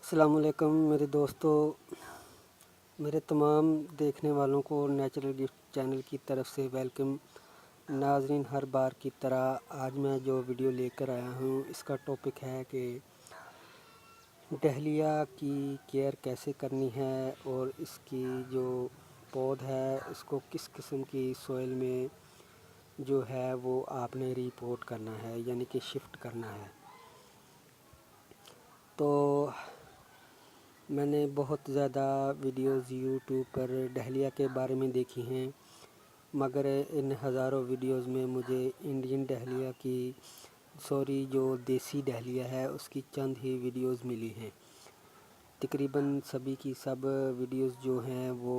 अस्सलाम वालेकुम मेरे दोस्तों, मेरे तमाम देखने वालों को नेचुरल गिफ्ट चैनल की तरफ से वेलकम। नाज़रीन, हर बार की तरह आज मैं जो वीडियो लेकर आया हूँ इसका टॉपिक है कि डहलिया की केयर कैसे करनी है और इसकी जो पौध है इसको किस किस्म की सॉइल में जो है वो आपने रिपोर्ट करना है, यानी कि शिफ्ट करना है। तो मैंने बहुत ज़्यादा वीडियोज़ यूट्यूब पर डहलिया के बारे में देखी हैं, मगर इन हज़ारों वीडियोज़ में मुझे इंडियन डहलिया की जो देसी डहलिया है उसकी चंद ही वीडियोज़ मिली हैं। तकरीबन सभी की सब वीडियोज़ जो हैं वो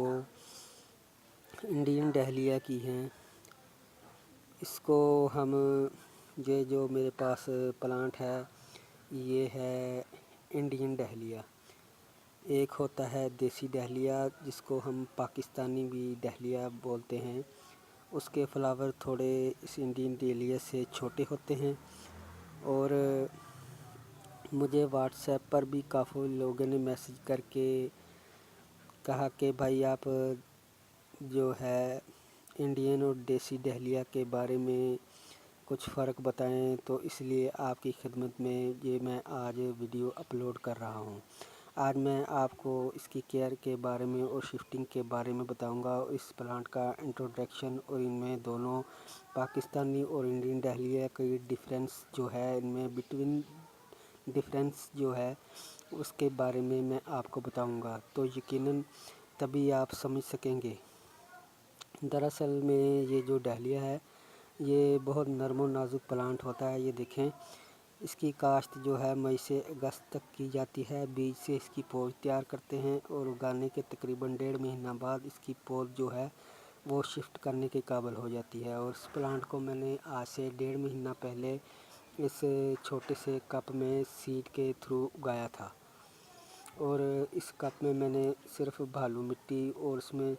इंडियन डहलिया की हैं। इसको हम ये जो मेरे पास प्लांट है ये है इंडियन डहलिया। एक होता है देसी डहलिया जिसको हम पाकिस्तानी भी डहलिया बोलते हैं। उसके फ्लावर थोड़े इस इंडियन डहलिया से छोटे होते हैं और मुझे व्हाट्सएप पर भी काफ़ी लोगों ने मैसेज करके कहा कि भाई आप जो है इंडियन और देसी डहलिया के बारे में कुछ फ़र्क बताएं, तो इसलिए आपकी खिदमत में ये मैं आज वीडियो अपलोड कर रहा हूँ। आज मैं आपको इसकी केयर के बारे में और शिफ्टिंग के बारे में बताऊंगा, इस प्लांट का इंट्रोडक्शन और इनमें दोनों पाकिस्तानी और इंडियन डहलिया की डिफरेंस जो है, इनमें बिटवीन डिफरेंस जो है उसके बारे में मैं आपको बताऊंगा, तो यकीनन तभी आप समझ सकेंगे। दरअसल में ये जो डहलिया है ये बहुत नरम और नाजुक प्लांट होता है। ये देखें, इसकी काश्त जो है मई से अगस्त तक की जाती है। बीज से इसकी पौध तैयार करते हैं और उगाने के तकरीबन 1.5 महीना बाद इसकी पौध जो है वो शिफ्ट करने के काबिल हो जाती है। और इस प्लांट को मैंने आज से 1.5 महीना पहले इस छोटे से कप में सीड के थ्रू उगाया था और इस कप में मैंने सिर्फ भालू मिट्टी और इसमें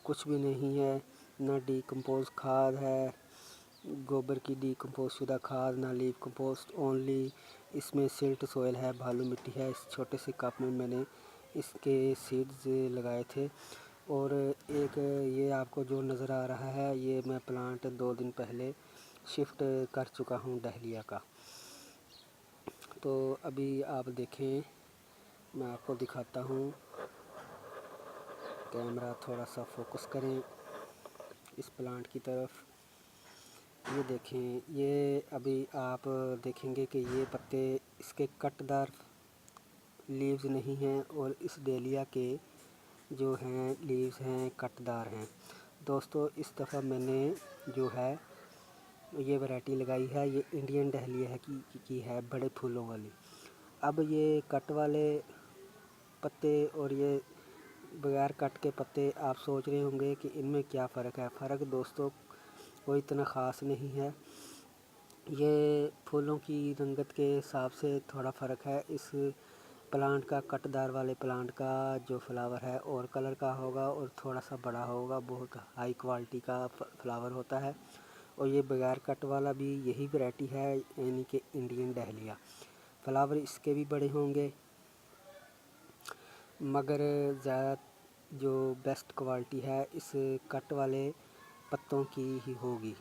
कुछ भी नहीं है, ना डीकम्पोज खाद है, गोबर की डीकम्पोज शुदा खाद, ना लीव कंपोस्ट, ओनली इसमें सिल्ट सोयल है, भालू मिट्टी है। इस छोटे से कप में मैंने इसके सीड्स लगाए थे और एक ये आपको जो नज़र आ रहा है ये मैं प्लांट 2 दिन पहले शिफ्ट कर चुका हूँ डहलिया का। तो अभी आप देखें, मैं आपको दिखाता हूँ, कैमरा थोड़ा सा फोकस करें इस प्लांट की तरफ। ये देखें, ये अभी आप देखेंगे कि ये पत्ते इसके कटदार लीव्स नहीं हैं और इस डेलिया के जो हैं लीव्स हैं कटदार हैं। दोस्तों, इस दफ़ा मैंने जो है ये वैरायटी लगाई है, ये इंडियन डहलिया है की है, बड़े फूलों वाली। अब ये कट वाले पत्ते और ये बगैर कट के पत्ते, आप सोच रहे होंगे कि इनमें क्या फ़र्क है। फ़र्क दोस्तों कोई इतना ख़ास नहीं है। ये फूलों की रंगत के हिसाब से थोड़ा फ़र्क है। इस प्लांट का, कटदार वाले प्लांट का जो फ्लावर है और कलर का होगा और थोड़ा सा बड़ा होगा, बहुत हाई क्वालिटी का फ्लावर होता है। और ये बगैर कट वाला भी यही वैरायटी है, यानी कि इंडियन डहलिया। फ्लावर इसके भी बड़े होंगे मगर ज़्यादा जो बेस्ट क्वालिटी है इस कट वाले पत्तों की ही होगी।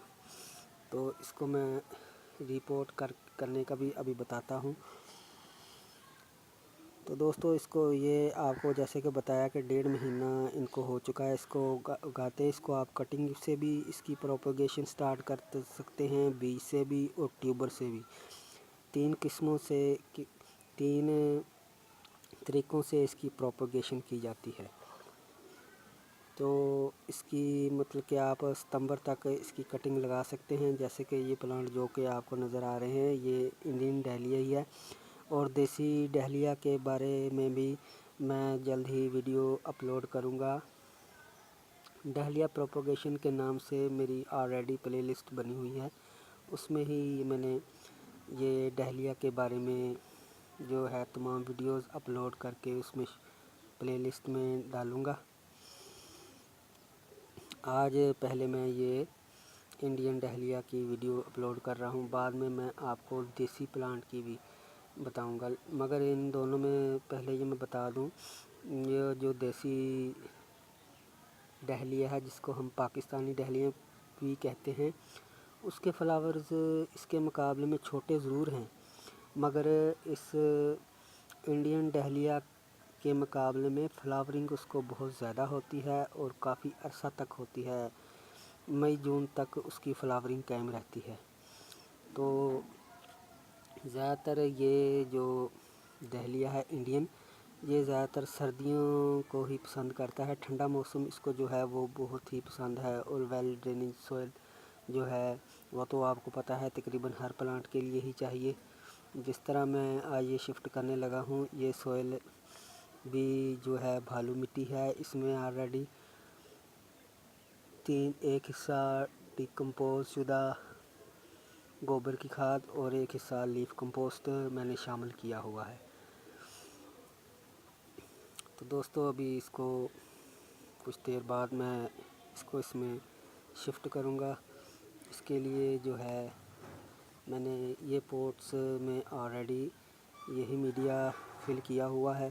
तो इसको मैं रिपोर्ट करने का भी अभी बताता हूँ। तो दोस्तों, इसको ये आपको जैसे कि बताया कि 1.5 महीना इनको हो चुका है इसको उगाते। इसको आप कटिंग से भी इसकी प्रोपगेशन स्टार्ट कर सकते हैं, बीज से भी और ट्यूबर से भी। 3 किस्मों से 3 तरीक़ों से इसकी प्रोपगेशन की जाती है। तो इसकी मतलब कि आप सितंबर तक इसकी कटिंग लगा सकते हैं। जैसे कि ये प्लांट जो कि आपको नज़र आ रहे हैं ये इंडियन डहलिया ही है और देसी डहलिया के बारे में भी मैं जल्द ही वीडियो अपलोड करूँगा। डहलिया प्रोपगेशन के नाम से मेरी ऑलरेडी प्लेलिस्ट बनी हुई है, उसमें ही मैंने ये डहलिया के बारे में जो है तमाम वीडियोस अपलोड करके उसमें प्लेलिस्ट में डालूँगा। आज पहले मैं ये इंडियन डहलिया की वीडियो अपलोड कर रहा हूँ, बाद में मैं आपको देसी प्लांट की भी بتاؤں گا، مگر ان دونوں میں پہلے یہ میں بتا دوں، یہ جو دیسی ڈہلیا ہے جس کو ہم پاکستانی ڈہلیا بھی کہتے ہیں، اس کے فلاورز اس کے مقابلے میں چھوٹے ضرور ہیں، مگر اس انڈین ڈہلیا کے مقابلے میں فلاورنگ اس کو بہت زیادہ ہوتی ہے اور کافی عرصہ تک ہوتی ہے، مئی جون تک اس کی فلاورنگ قائم رہتی ہے۔ تو زیادہ تر یہ جو ڈہلیا ہے انڈین، یہ زیادہ تر سردیوں کو ہی پسند کرتا ہے، ٹھنڈا موسم اس کو جو ہے وہ بہت ہی پسند ہے، اور ویل ڈریننگ سوئل جو ہے وہ تو آپ کو پتہ ہے تقریباً ہر پلانٹ کے لیے ہی چاہیے۔ جس طرح میں آج یہ شفٹ کرنے لگا ہوں، یہ سوئل بھی جو ہے بھالو مٹی ہے، اس میں آلریڈی ایک حصہ ڈیکمپوز شدہ گوبر کی کھاد اور ایک حصہ لیف کمپوسٹ میں نے شامل کیا ہوا ہے۔ تو دوستو ابھی اس کو کچھ دیر بعد میں اس میں شفٹ کروں گا۔ اس کے لیے جو ہے میں نے یہ پوٹس میں آلریڈی یہی میڈیا فل کیا ہوا ہے۔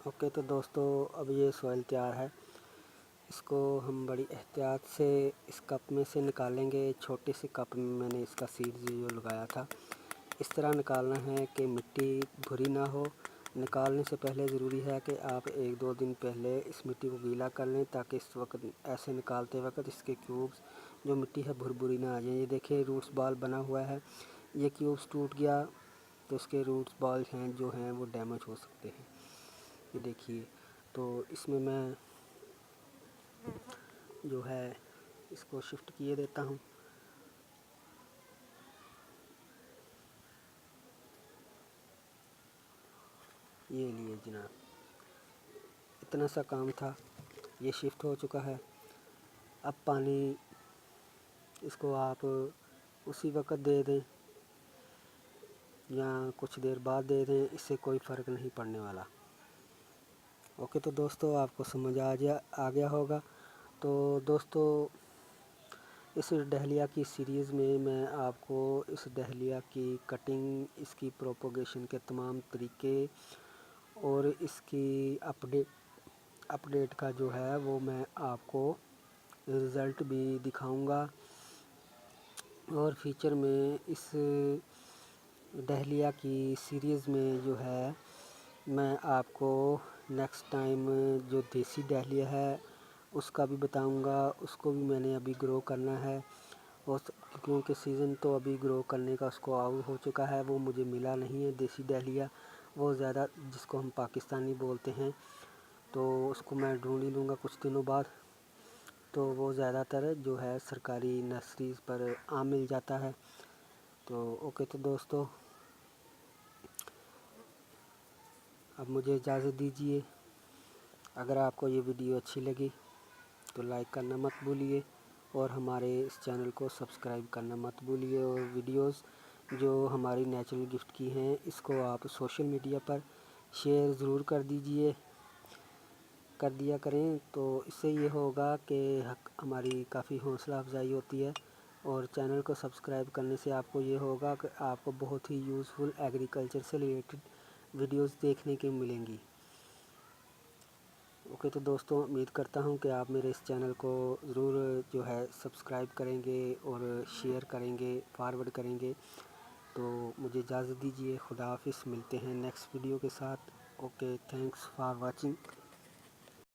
اوکے، تو دوستو اب یہ سوئل تیار ہے، اس کو ہم بڑی احتیاط سے اس کپ میں سے نکالیں گے۔ چھوٹے سے کپ میں نے اس کا سیڈز جو لگایا تھا، اس طرح نکالنا ہے کہ مٹی بھری نہ ہو۔ نکالنے سے پہلے ضروری ہے کہ آپ 1-2 دن پہلے اس مٹی کو گیلا کر لیں، تاکہ اس وقت ایسے نکالتے وقت اس کے کیوبز جو مٹی ہے بھری نہ آ جائیں۔ یہ دیکھیں روٹس بال بنا ہوا ہے، یہ کیوبز ٹوٹ گیا تو اس کے روٹس بال ہیں جو ہیں وہ ڈیمیج ہو سکتے ہیں۔ یہ دیکھیے، تو اس میں جو ہے اس کو شفٹ کیے دیتا ہوں۔ یہ لیے جناب، اتنا سا کام تھا، یہ شفٹ ہو چکا ہے۔ اب پانی اس کو آپ اسی وقت دے دیں یا کچھ دیر بعد دے دیں، اس سے کوئی فرق نہیں پڑنے والا۔ اوکے، تو دوستو آپ کو سمجھ آ گیا ہوگا۔ تو دوستو اس ڈہلیا کی سیریز میں آپ کو اس ڈہلیا کی کٹنگ، اس کی پروپوگیشن کے تمام طریقے اور اس کی اپڈیٹ کا جو ہے وہ میں آپ کو رزلٹ بھی دکھاؤں گا، اور فیچر میں اس ڈہلیا کی سیریز میں جو ہے میں آپ کو نیکسٹ ٹائم جو دیسی ڈہلیا ہے اس کا بھی بتاؤں گا۔ اس کو بھی میں نے ابھی گرو کرنا ہے، اور کیونکہ سیزن تو ابھی گرو کرنے کا اس کو آؤٹ ہو چکا ہے، وہ مجھے ملا نہیں ہے دیسی ڈہلیا، وہ زیادہ جس کو ہم پاکستانی بولتے ہیں، تو اس کو میں ڈھونڈ ہی لوں گا کچھ دنوں بعد۔ تو وہ زیادہ تر جو ہے سرکاری نرسریز پر عام مل جاتا ہے۔ تو اوکے، تو دوستو اب مجھے اجازت دیجیے۔ اگر آپ کو یہ ویڈیو اچھی لگی تو لائک کرنا مت بھولیے، اور ہمارے اس چینل کو سبسکرائب کرنا مت بھولیے، اور ویڈیوز جو ہماری نیچرل گفٹ کی ہیں اس کو آپ سوشل میڈیا پر شیئر ضرور کر دیا کریں، تو اس سے یہ ہوگا کہ ہماری کافی حوصلہ افزائی ہوتی ہے، اور چینل کو سبسکرائب کرنے سے آپ کو یہ ہوگا کہ آپ کو بہت ہی یوزفل ایگریکلچر سے ریلیٹڈ ویڈیوز دیکھنے کے ملیں گی۔ اوکے، تو دوستوں امید کرتا ہوں کہ آپ میرے اس چینل کو ضرور جو ہے سبسکرائب کریں گے اور شیئر کریں گے، فارورڈ کریں گے۔ تو مجھے اجازت دیجیے، خدا حافظ، ملتے ہیں نیکسٹ ویڈیو کے ساتھ۔ Okay, thanks for watching.